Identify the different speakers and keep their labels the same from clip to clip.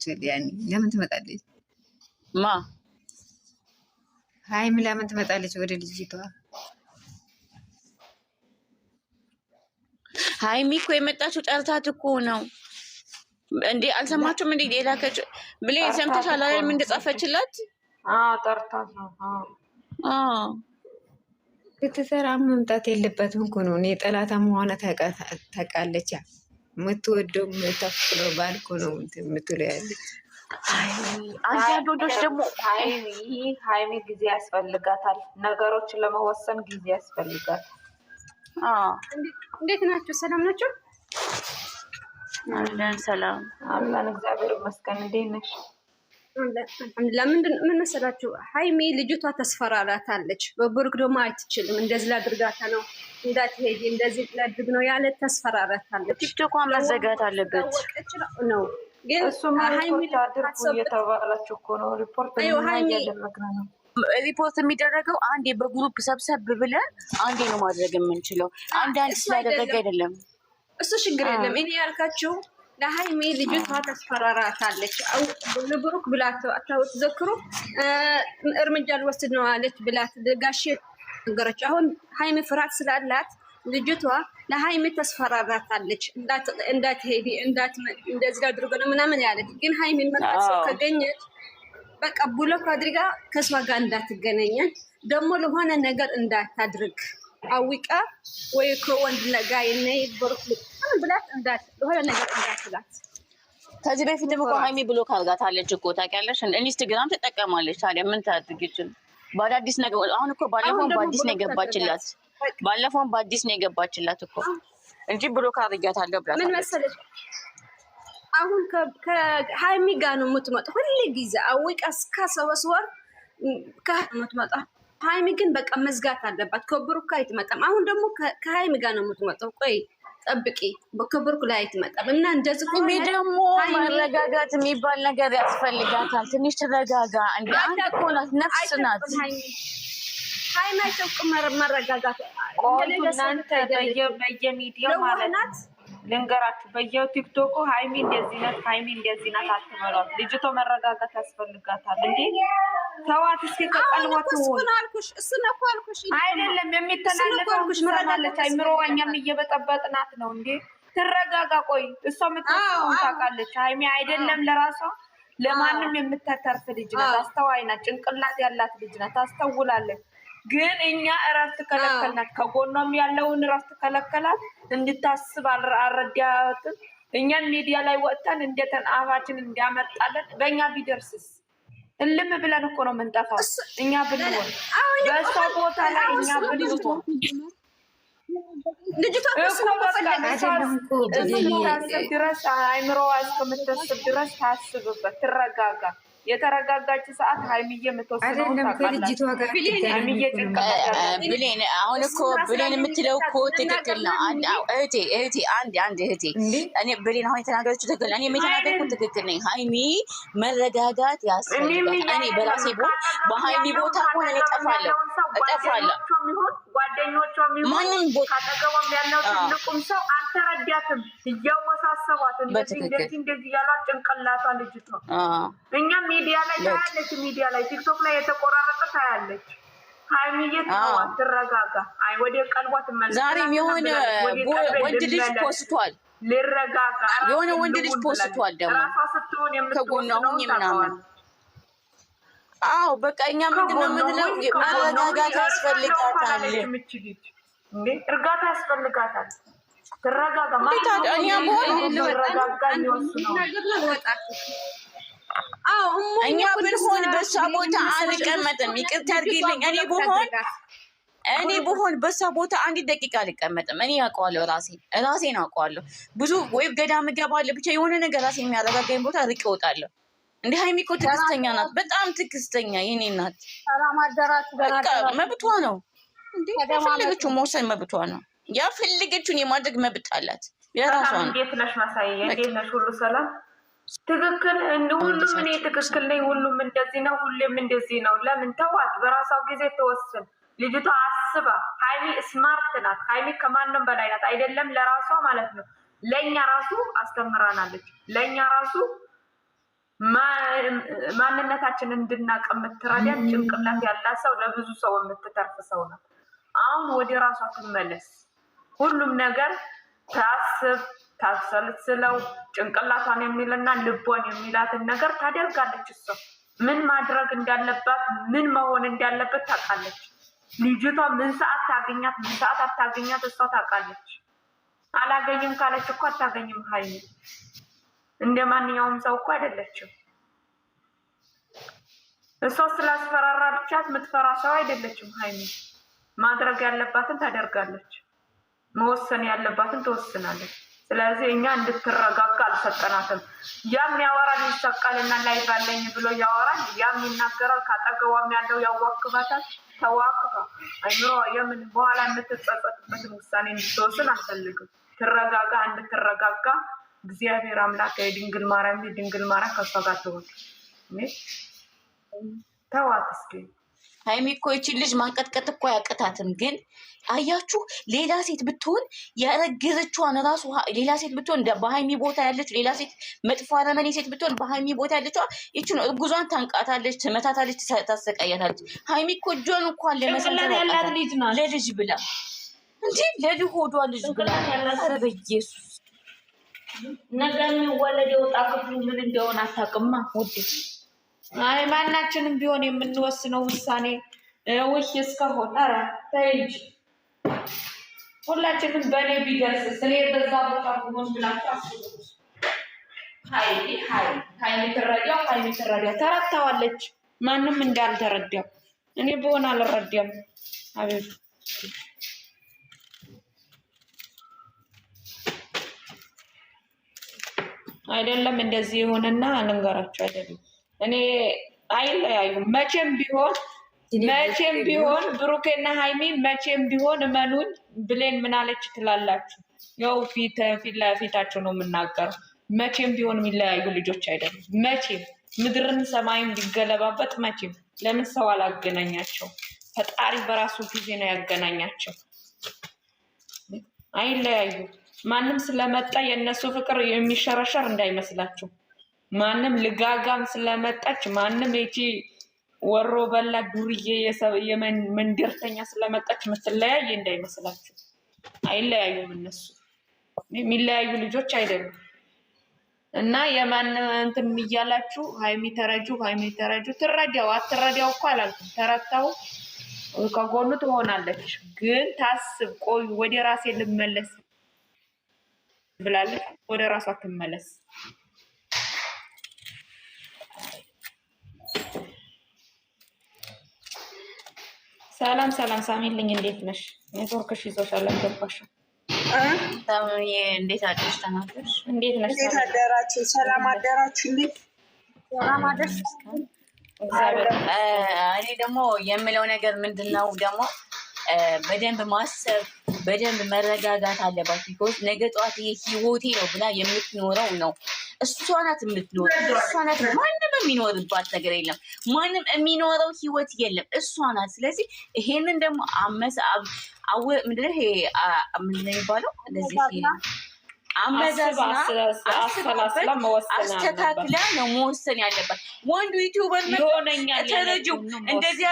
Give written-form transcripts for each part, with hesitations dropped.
Speaker 1: አክቹዋሊ ያኔ ለምን ትመጣለች?
Speaker 2: ማ
Speaker 1: ሀይሚ ለምን ትመጣለች ወደ ልጅቷ?
Speaker 2: ሀይሚ እኮ የመጣችው ጠርታት እኮ ነው እንዴ? አልሰማችሁም እንዴ? የላከች ብሌን ሰምተሻል አይደል? ምን እንደጻፈችላት?
Speaker 3: ጠርታት ነው።
Speaker 1: ክትሰራ መምጣት የለበትም እኮ ነው። እኔ ጠላታ መሆነ ታውቃለች። የምትወደው የምታፍቅረው ባል እኮ ነው የምትለው ያለች።
Speaker 2: አንዳንድ ወንዶች ደግሞ
Speaker 3: ሀይሚ ጊዜ ያስፈልጋታል። ነገሮችን ለመወሰን ጊዜ ያስፈልጋታል።
Speaker 4: እንዴት ናቸው? ሰላም ናቸው?
Speaker 2: አለን ሰላም
Speaker 3: አለን፣ እግዚአብሔር ይመስገን። እንዴት ነሽ?
Speaker 4: ምን መሰላችሁ? ሀይሚ ልጅቷ ተስፈራራታለች። በብሩክ ደግሞ አይትችልም። እንደዚህ ላድርጋታ ነው እንዳትሄጂ፣ እንደዚህ ላድርግ ነው ያለ ተስፈራራታለች።
Speaker 2: ቲክቶኳ መዘጋት አለበት
Speaker 4: ነው ግን
Speaker 3: ሀይሚ አድርጉ እየተባላችሁ እኮ ነው። ሪፖርት እያደረግን ነው።
Speaker 2: ሪፖርት የሚደረገው አንዴ በግሩፕ ሰብሰብ ብለን አንዴ ነው ማድረግ የምንችለው። አንዳንድ ስላደረገ አይደለም
Speaker 4: እሱ ችግር የለም። እኔ ያልካችሁ ለሀይሚ ልጅቷ ተስፈራራታለች። ለብሩክ ብላት አታውትዘክሩ እርምጃ ልወስድ ነው አለች ብላት ጋሼ ነገረች። አሁን ሀይሚ ፍርሃት ስላላት ልጅቷ ለሀይሚ ተስፈራራታለች። እንዳትሄዲ እንደዚህ አድርጎ ነው ምናምን ያለች። ግን ሀይሚ መጣች ከገኘች በቃ ብሎክ አድርጋ ከሷ ጋር እንዳትገናኘን ደግሞ ለሆነ ነገር እንዳታድርግ አዊቃ ወይ ከወንድ ጋር የነይ ብሩክ ብላት ለሆነ ነገር እንዳትላት።
Speaker 2: ከዚህ በፊትም እኮ ሀይሚ ብሎክ አድርጋታለች እኮ ታውቂያለሽ። ኢንስታግራም ትጠቀማለች። ታዲያ ምን ታድርግ ይችላል? በአዳዲስ ነገር አሁን እኮ ባለፈውን በአዲስ ነው የገባችላት። ባለፈውን በአዲስ ነው የገባችላት እኮ እንጂ ብሎክ አድርጋታለሁ ብላ
Speaker 4: ምን መሰለሽ አሁን ከሀይሚ ጋር ነው የምትመጣው ሁሉ ጊዜ አዊቃ እስከ 7 ወር ከመትመጣ። ሀይሚ ግን በቃ መዝጋት አለባት። ከብሩክ ጋር አይትመጣም። አሁን ደግሞ ከሀይሚ ጋር ነው የምትመጣው። ቆይ ጠብቂ፣ ከብሩክ ላይ አይትመጣም። እና እንደዚህ
Speaker 2: ቆይ ደግሞ መረጋጋት የሚባል ነገር ያስፈልጋታል። ትንሽ ተረጋጋ። እንዴ አንተ እኮ ናት፣ ነፍስ ናት።
Speaker 4: ሀይሚ አይተውቅም መረጋጋት።
Speaker 3: ቆይ እናንተ በየሚዲያው ማለት ነው ልንገራችሁ፣ በየቲክቶኩ ሀይሚ እንደዚህ ናት፣ ሀይሚ እንደዚህ ናት አትበሏት። ልጅቷ መረጋጋት ያስፈልጋታል። እንዴ ተዋት እስኪ ከቀልቧት
Speaker 4: እሱን እኮ አልኩሽ
Speaker 3: አይደለም የሚተላለፈው ማለት አይምሮዋኛም እየበጠበጥናት ነው። እንዴ ትረጋጋ። ቆይ እሷ የምታውቀው ታውቃለች። ሀይሚ አይደለም ለራሷ ለማንም የምታተርፍ ልጅ ናት። አስተዋይ ናት። ጭንቅላት ያላት ልጅ ናት። ታስተውላለች። ግን እኛ እረፍት ከለከልናት። ከጎኗም ያለውን እረፍት ከለከላት። እንድታስብ አልረዳትም። እኛን ሚዲያ ላይ ወጥተን እንደተን አፋችን እንዲያመጣለን በእኛ ቢደርስስ እልም ብለን እኮ ነው የምንጠፋው። እኛ ብንሆን በእሷ ቦታ ላይ እኛ ብንሆን
Speaker 4: ልጅቷ
Speaker 3: ድረስ አይምሮዋ እስከምታስብ ድረስ ታስብበት፣ ትረጋጋ። የተረጋጋች ሰዓት ሀይሚዬ የምትወስነው
Speaker 2: ብሌን አሁን እኮ ብሌን የምትለው እኮ ትክክል ነው። እህቴ አንድ እህቴ እኔ ብሌን አሁን የተናገረችው ትክክል ነው። እኔ የተናገርኩት ትክክል ነኝ። ሀይሚ መረጋጋት ያስፈልጋል። እኔ በራሴ ቦ በሀይሚ ቦታ ሆነ እጠፋለሁ።
Speaker 3: ጓደኞቿም
Speaker 2: ማንም ቦታ
Speaker 3: ካጠገቧም ያለው ትልቁም ሰው አልተረዳትም። እያወሳሰቧት እንደዚህ ያሏት ጭንቅላቷ ልጅቷ እኛም ሚዲያ ላይ ታያለች። ሚዲያ ላይ ቲክቶክ ላይ የተቆራረጠ ታያለች። ሀይሚዬ ተዋት፣ ትረጋጋ። አይ ወደ ቀልቧ ትመለስ።
Speaker 2: ዛሬም የሆነ ወንድ ልጅ ፖስቷል።
Speaker 3: ልረጋጋ
Speaker 2: የሆነ ወንድ ልጅ ፖስቷል ደግሞ
Speaker 3: ራሷ ስትሆን
Speaker 2: ከጎኗ ሁኚ ምናምን። አዎ በቃ እኛ ምንድነው የምንለው? መረጋጋት ያስፈልጋታል።
Speaker 3: እርጋታ ያስፈልጋታል። ትረጋጋ።
Speaker 2: እኛ ብንሆን በሷ ቦታ አንቀመጥም። ይቅርታ አድርጊልኝ። እኔ ብሆን በሷ ቦታ አንድ ደቂቃ አልቀመጥም። እኔ ያውቀዋለሁ፣ ራሴን አውቀዋለሁ። ብዙ ወይ ገዳም እገባለሁ፣ ብቻ የሆነ ነገር ራሴ የሚያረጋጋኝ ቦታ ርቄ እወጣለሁ። እንደ ሀይሚ እኮ ትዕግስተኛ ናት፣ በጣም ትዕግስተኛ የኔ ናት። በቃ መብቷ ነው። የፈለገችው መውሰድ መብቷ ነው። ያፈለገችውን የማድረግ መብት አላት። የራሷ ነው።
Speaker 3: እንዴት ነሽ ማሳዬ? እንዴት ነሽ? ሁሉ ሰላም? ትክክል። ሁሉም እኔ ትክክል ነኝ። ሁሉም እንደዚህ ነው። ሁሌም እንደዚህ ነው። ለምን ተዋት፣ በራሷ ጊዜ ተወስን። ልጅቷ አስባ። ሀይሚ ስማርት ናት። ሀይሚ ከማንም በላይ ናት። አይደለም ለራሷ ማለት ነው፣ ለእኛ ራሱ አስተምራናለች። ለእኛ ራሱ ማንነታችን እንድናቅ የምትረዳን ጭንቅላት ያላት ሰው ለብዙ ሰው የምትተርፍ ሰው ናት። አሁን ወደ ራሷ ትመለስ። ሁሉም ነገር ታስብ ታሰልስለው ጭንቅላቷን የሚልና ልቧን የሚላትን ነገር ታደርጋለች። እሷ ምን ማድረግ እንዳለባት ምን መሆን እንዳለበት ታውቃለች። ልጅቷ ምን ሰዓት ታገኛት ምን ሰዓት አታገኛት እሷ ታውቃለች። አላገኝም ካለች እኮ አታገኝም። ሀይሚ እንደ ማንኛውም ሰው እኮ አይደለችም። እሷ ስላስፈራራቻት የምትፈራ ሰው አይደለችም። ሀይሚ ማድረግ ያለባትን ታደርጋለች፣ መወሰን ያለባትን ትወስናለች። ስለዚህ እኛ እንድትረጋጋ አልሰጠናትም። ያም ያወራል ይሰቃልና ላይ ባለኝ ብሎ ያወራል፣ ያም ይናገራል፣ ካጠገቧም ያለው ያዋክባታል። ተዋክባ አይምሮ የምን በኋላ የምትጸጸትበትን ውሳኔ እንድትወስን አልፈልግም። ትረጋጋ። እንድትረጋጋ እግዚአብሔር አምላክ የድንግል ማርያም ከሷ ጋር ትሆን። ተዋት እስኪ።
Speaker 2: ሀይሚ እኮ ይቺን ልጅ ማንቀጥቀጥ እኮ ያቅታትም። ግን አያችሁ ሌላ ሴት ብትሆን ያረገዘችዋን ራሱ ሌላ ሴት ብትሆን በሀይሚ ቦታ ያለች ሌላ ሴት መጥፎ አረመኔ ሴት ብትሆን በሀይሚ ቦታ ያለችዋ ይችን እርጉዟን ታንቃታለች፣ ትመታታለች፣ ታሰቃያታለች። ሀይሚ እኮ እጇን እንኳን ለመሰንዘር ያላት ልጅ ናት። ለልጅ ብላ እንዴ ለልጅ ሆዷ ልጅ ብላ ኧረ በኢየሱስ
Speaker 3: ነገ የሚወለደው ዕጣ ክፍሉ ምን እንደሆነ አታውቅማ ውዴ። አይ ማናችንም ቢሆን የምንወስነው ውሳኔ ውሽ እስከሆነ ኧረ ተይ እንጂ ሁላችንም በእኔ ቢደርስ እኔ በዛ ቦታ ብሆን ብላችሁ አስቡ። ሀይሚ ትረዳው ተረድታዋለች። ማንም እንዳልተረዳው እኔ ብሆን አልረዳም። አቤት አይደለም እንደዚህ የሆነና ልንገራችሁ አይደለም እኔ አይለያዩም መቼም ቢሆን ብሩኬና ሀይሚ መቼም ቢሆን እመኑኝ። ብሌን ምናለች ትላላችሁ? ያው ፊት ለፊታቸው ነው የምናገረው። መቼም ቢሆን የሚለያዩ ልጆች አይደሉም። መቼም ምድርን ሰማይም ቢገለባበጥ መቼም ለምን ሰው አላገናኛቸው? ፈጣሪ በራሱ ጊዜ ነው ያገናኛቸው። አይለያዩ። ማንም ስለመጣ የእነሱ ፍቅር የሚሸረሸር እንዳይመስላችሁ። ማንም ልጋጋም ስለመጣች ማንም ይቺ ወሮ በላ ዱርዬ የመንደርተኛ ስለመጣች የምትለያይ እንዳይመስላችሁ። አይለያዩም። እነሱ የሚለያዩ ልጆች አይደሉም። እና የማን እንትን እያላችሁ ሀይሚ ተረጁ ትረዳው አትረዳው እኮ አላልኩም። ተረታው ከጎኑ ትሆናለች። ግን ታስብ ቆዩ ወደ ራሴ ልመለስ ብላለች። ወደ ራሷ ትመለስ። ሰላም ሳሚልኝ፣ እንዴት ነሽ? ኔትወርክሽ ይዞሻል አልገባሽም?
Speaker 2: እንዴት አደርሽ? ተናገርሽ።
Speaker 3: እንዴት ነሽ?
Speaker 5: እንዴት አደራችሁ? ሰላም አደራችሁ? እንዴት
Speaker 3: ሰላም አደርሽ?
Speaker 2: እኔ ደግሞ የምለው ነገር ምንድን ነው ደግሞ በደንብ ማሰብ በደንብ መረጋጋት አለባት። ቢኮዝ ነገ ጠዋት ይሄ ህይወቴ ነው ብላ የምትኖረው ነው። እሷ ናት የምትኖረው። እሷ ናት። ማንም የሚኖርባት ነገር የለም። ማንም የሚኖረው ህይወት የለም። እሷ ናት። ስለዚህ ይሄንን ደግሞ ምንድነው ይሄ ምንድነው የሚባለው? እንደዚህ አመዛዝና አስተካክላ ነው መወሰን ያለባት። ወንዱ ዩቲዩበር ተረጂው እንደዚህ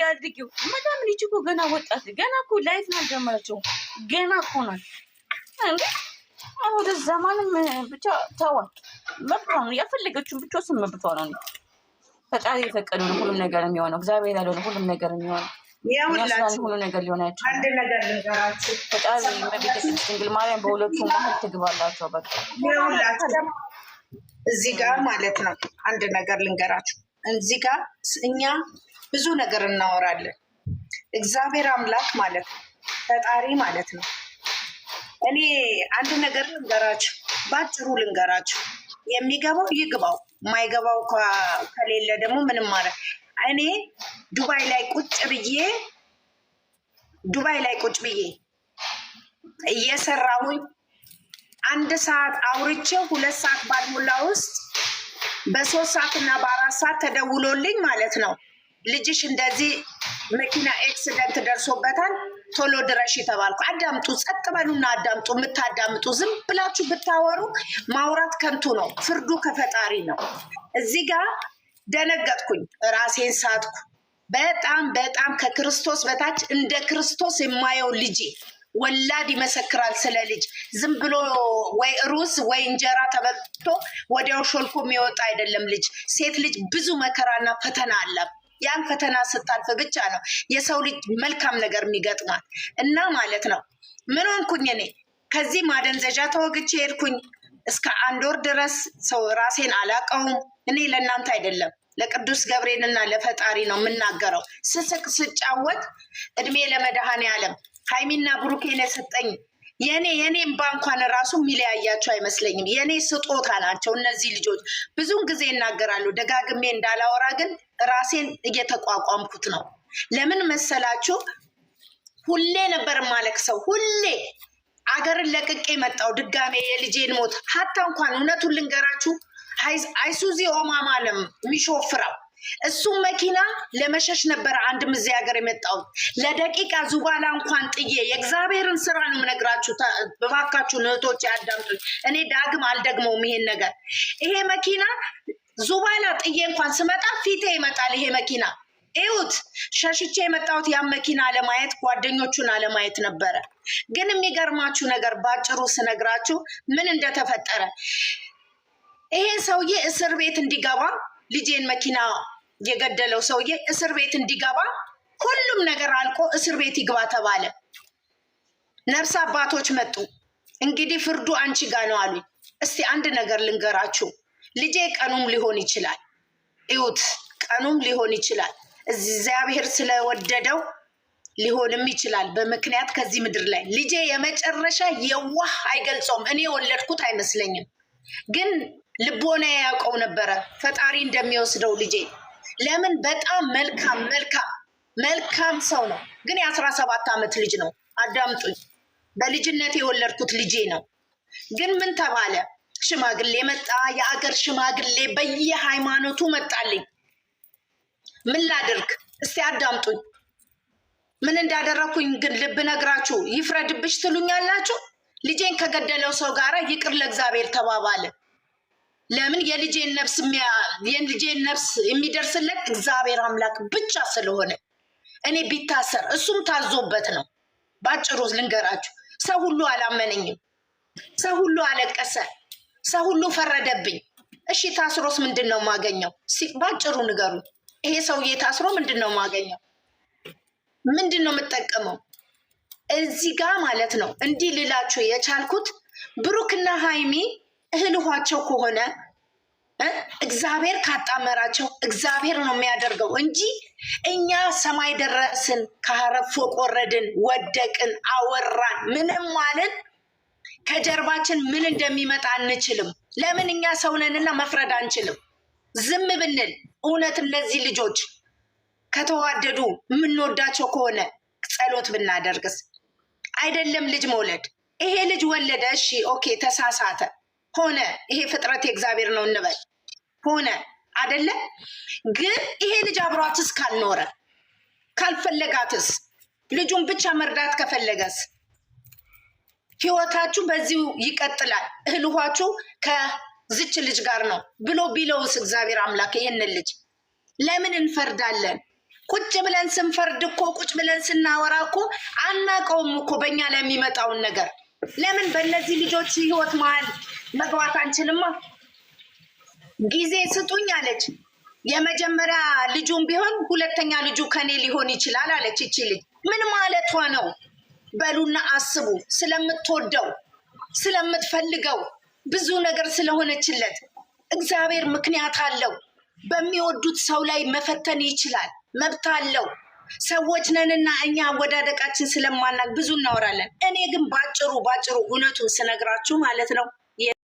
Speaker 2: አድርጊው በጣም ልጅ እኮ ገና ወጣት ገና እኮ ላይፍ ነው አልጀመረችው። ገና እኮ ናት። ወደ ዘማንም ብቻ ተዋት። መብቷ ነው። ያፈለገችውን ብቻ ስም መብቷ ነው። ፈጣሪ የፈቀደው ነው ሁሉም ነገር የሚሆነው። እግዚአብሔር ያለው ነው ሁሉም ነገር የሚሆነው። ሁሉ ነገር ሊሆናቸው
Speaker 5: አንድ ነገር ልንገራችሁ።
Speaker 2: ፈጣሪ መቤታችን ድንግል ማርያም በሁለቱ መሀል ትግባላቸው። በቃ
Speaker 5: እዚህ ጋር ማለት ነው አንድ ነገር ልንገራችሁ። እዚህ ጋር እኛ ብዙ ነገር እናወራለን። እግዚአብሔር አምላክ ማለት ነው ፈጣሪ ማለት ነው። እኔ አንድ ነገር ልንገራችሁ፣ ባጭሩ ልንገራችሁ። የሚገባው ይግባው፣ የማይገባው ከሌለ ደግሞ ምንም ማለት እኔ ዱባይ ላይ ቁጭ ብዬ እየሰራሁኝ 1 ሰዓት አውርቼ 2 ሰዓት ባልሞላ ውስጥ በ3 ሰዓት እና በ4 ሰዓት ተደውሎልኝ ማለት ነው ልጅሽ እንደዚህ መኪና ኤክሲደንት ደርሶበታል፣ ቶሎ ድረሽ ተባልኩ። አዳምጡ፣ ጸጥ በሉና አዳምጡ። የምታዳምጡ ዝም ብላችሁ ብታወሩ ማውራት ከንቱ ነው። ፍርዱ ከፈጣሪ ነው። እዚህ ጋር ደነገጥኩኝ፣ ራሴን ሳትኩ። በጣም በጣም ከክርስቶስ በታች እንደ ክርስቶስ የማየው ልጄ ወላድ ይመሰክራል ስለ ልጅ። ዝም ብሎ ወይ ሩዝ ወይ እንጀራ ተበልቶ ወዲያው ሾልኮ የሚወጣ አይደለም ልጅ። ሴት ልጅ ብዙ መከራና ፈተና አለ። ያን ፈተና ስታልፍ ብቻ ነው የሰው ልጅ መልካም ነገር የሚገጥማል። እና ማለት ነው ምን ሆንኩኝ እኔ? ከዚህ ማደንዘዣ ተወግቼ ሄድኩኝ። እስከ 1 ወር ድረስ ሰው ራሴን አላቀውም። እኔ ለእናንተ አይደለም ለቅዱስ ገብርኤልና ለፈጣሪ ነው የምናገረው። ስስቅ ስጫወት እድሜ ለመድኃኔዓለም ሃይሚና ብሩኬን የሰጠኝ የኔ እምባ እንኳን ራሱ የሚለያያቸው አይመስለኝም። የኔ ስጦታ ናቸው እነዚህ ልጆች። ብዙን ጊዜ እናገራሉ ደጋግሜ እንዳላወራ፣ ግን ራሴን እየተቋቋምኩት ነው። ለምን መሰላችሁ? ሁሌ ነበር ማለቅሰው። ሁሌ አገርን ለቅቄ መጣው ድጋሜ የልጄን ሞት። ሀታ እንኳን እውነቱን ልንገራችሁ አይሱዚ ኦማማለም የሚሾፍረው እሱም መኪና ለመሸሽ ነበረ። አንድም እዚህ ሀገር የመጣው ለደቂቃ ዙባላ እንኳን ጥዬ የእግዚአብሔርን ስራ ነው የምነግራችሁ። በባካችሁ እህቶች ያዳምጡኝ። እኔ ዳግም አልደግመውም ይሄን ነገር። ይሄ መኪና ዙባላ ጥዬ እንኳን ስመጣ ፊቴ ይመጣል ይሄ መኪና። እዩት፣ ሸሽቼ የመጣሁት ያን መኪና አለማየት፣ ጓደኞቹን አለማየት ነበረ። ግን የሚገርማችሁ ነገር ባጭሩ ስነግራችሁ ምን እንደተፈጠረ፣ ይሄ ሰውዬ እስር ቤት እንዲገባ ልጄን መኪና የገደለው ሰውዬ እስር ቤት እንዲገባ ሁሉም ነገር አልቆ እስር ቤት ይግባ ተባለ። ነፍስ አባቶች መጡ። እንግዲህ ፍርዱ አንቺ ጋር ነው አሉኝ። እስቲ አንድ ነገር ልንገራችሁ። ልጄ ቀኑም ሊሆን ይችላል፣ እዩት፣ ቀኑም ሊሆን ይችላል። እግዚአብሔር ስለወደደው ሊሆንም ይችላል በምክንያት ከዚህ ምድር ላይ ልጄ የመጨረሻ የዋህ አይገልጸውም። እኔ የወለድኩት አይመስለኝም፣ ግን ልቦና ያውቀው ነበረ ፈጣሪ እንደሚወስደው ልጄ። ለምን በጣም መልካም ሰው ነው፣ ግን የ17 ዓመት ልጅ ነው። አዳምጡኝ፣ በልጅነት የወለድኩት ልጄ ነው። ግን ምን ተባለ? ሽማግሌ መጣ፣ የአገር ሽማግሌ በየሃይማኖቱ መጣልኝ። ምን ላድርግ? እስቲ አዳምጡኝ። ምን እንዳደረኩኝ ግን ልብ ነግራችሁ ይፍረድብሽ ትሉኛላችሁ። ልጄን ከገደለው ሰው ጋር ይቅር ለእግዚአብሔር ተባባለ። ለምን? የልጄን ነፍስ የሚደርስለት እግዚአብሔር አምላክ ብቻ ስለሆነ። እኔ ቢታሰር እሱም ታዞበት ነው። ባጭሩ ልንገራችሁ፣ ሰው ሁሉ አላመነኝም። ሰው ሁሉ አለቀሰ። ሰው ሁሉ ፈረደብኝ። እሺ ታስሮስ ምንድን ነው ማገኘው? ባጭሩ ንገሩ። ይሄ ሰውዬ ታስሮ ምንድን ነው ማገኘው? ምንድን ነው የምጠቀመው? እዚህ ጋር ማለት ነው እንዲህ ልላችሁ የቻልኩት ብሩክና ሃይሚ እህል ውሃቸው ከሆነ እግዚአብሔር ካጣመራቸው እግዚአብሔር ነው የሚያደርገው እንጂ እኛ ሰማይ ደረስን፣ ከአረብ ፎቅ ወረድን፣ ወደቅን፣ አወራን፣ ምንም ማለት ከጀርባችን ምን እንደሚመጣ አንችልም። ለምን? እኛ ሰውነንና መፍረድ አንችልም። ዝም ብንል እውነት እነዚህ ልጆች ከተዋደዱ የምንወዳቸው ከሆነ ጸሎት ብናደርግስ? አይደለም ልጅ መውለድ። ይሄ ልጅ ወለደ፣ እሺ ኦኬ፣ ተሳሳተ ሆነ፣ ይሄ ፍጥረት የእግዚአብሔር ነው እንበል፣ ሆነ አይደለ? ግን ይሄ ልጅ አብሯትስ ካልኖረ ካልፈለጋትስ፣ ልጁን ብቻ መርዳት ከፈለገስ ህይወታችሁ በዚሁ ይቀጥላል። እህል ውሃችሁ ከዝች ልጅ ጋር ነው ብሎ ቢለውስ እግዚአብሔር አምላክ ይህንን ልጅ ለምን እንፈርዳለን? ቁጭ ብለን ስንፈርድ እኮ ቁጭ ብለን ስናወራ እኮ አናውቀውም እኮ በእኛ ላይ የሚመጣውን ነገር። ለምን በእነዚህ ልጆች ህይወት መሀል መግባት አንችልማ? ጊዜ ስጡኝ አለች። የመጀመሪያ ልጁም ቢሆን ሁለተኛ ልጁ ከኔ ሊሆን ይችላል አለች። ይቺ ልጅ ምን ማለቷ ነው? በሉና አስቡ። ስለምትወደው ስለምትፈልገው ብዙ ነገር ስለሆነችለት እግዚአብሔር ምክንያት አለው። በሚወዱት ሰው ላይ መፈተን ይችላል፣ መብት አለው። ሰዎች ነንና እኛ አወዳደቃችን ስለማናቅ ብዙ እናወራለን። እኔ ግን ባጭሩ እውነቱን ስነግራችሁ ማለት ነው